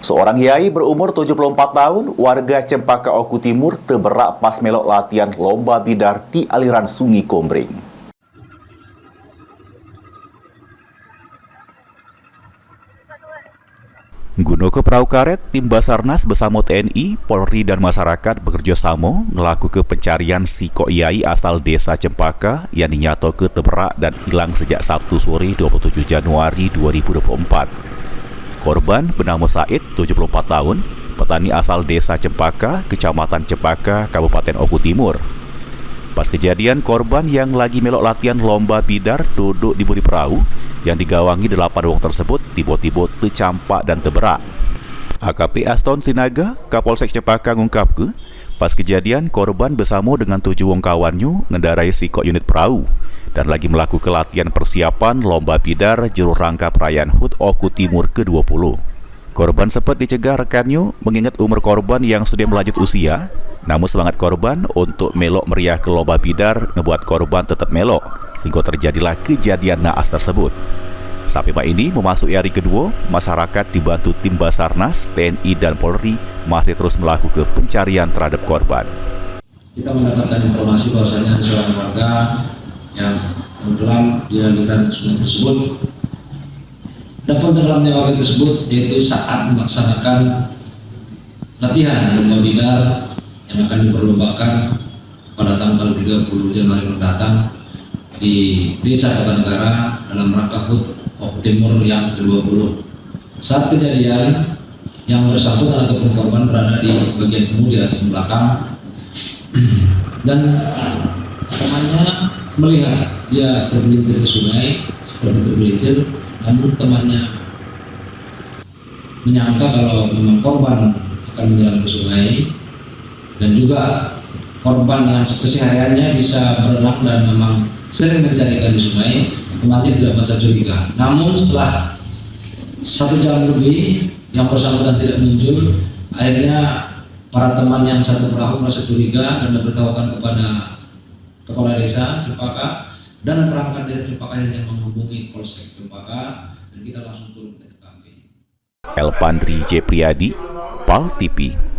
Seorang yai berumur 74 tahun, warga Cempaka Oku Timur terberak pas melok latihan lomba bidar di aliran Sungai Kombring. Guna ke perahu karet, tim Basarnas bersama TNI, Polri dan masyarakat bekerja sama melakukan pencarian si kok yai asal desa Cempaka yang dinyatakan ke terberak dan hilang sejak Sabtu sore 27 Januari 2024. Korban bernama Said, 74 tahun, petani asal desa Cempaka, Kecamatan Cempaka, Kabupaten Oku Timur. Pas kejadian, korban yang lagi melok latihan lomba bidar duduk di bodi perahu yang digawangi 8 wong tersebut tiba-tiba tercampak dan terberak. AKP Aston Sinaga, Kapolsek Cempaka ngungkap pas kejadian korban bersama dengan 7 wong kawannya ngendarai sikok unit perahu dan lagi melakukan latihan persiapan lomba bidar juru rangka perayaan HUT Oku Timur ke-20. Korban sempat dicegah rekannya mengingat umur korban yang sudah melanjut usia, namun semangat korban untuk melok meriah ke lomba bidar ngebuat korban tetap melok, sehingga terjadilah kejadian naas tersebut. Sampai Pak ini memasuki hari kedua, masyarakat dibantu tim Basarnas, TNI dan Polri masih terus melakukan pencarian terhadap korban. Kita mendapatkan informasi bahwasanya ada seorang warga yang tenggelam di aliran sungai tersebut. Dan tenggelamnya warga tersebut yaitu saat melaksanakan latihan lomba bidar yang akan diperlombakan pada tanggal 30 Januari mendatang di Desa Kertanegara dalam rangka HUT Oku Timur yang ke-20. Saat kejadian, yang bersangkutan ataupun korban berada di bagian kemudi atau belakang dan temannya melihat dia tergelincir ke sungai seperti tergelincir, namun temannya menyangka kalau memang korban akan menyelam ke sungai dan juga korban yang kesehariannya bisa berenang dan memang sering mencari ikan di sungai, temannya tidak merasa curiga. Namun setelah 1 jam lebih yang bersangkutan tidak muncul, akhirnya para teman yang satu perahu merasa curiga dan memberitahukan kepada Kepala Desa Cempaka dan perangkat Desa Cempaka akhirnya menghubungi Polsek Cempaka dan kita langsung turun ke TKP. Elpandri J. Priyadi, PAL TV.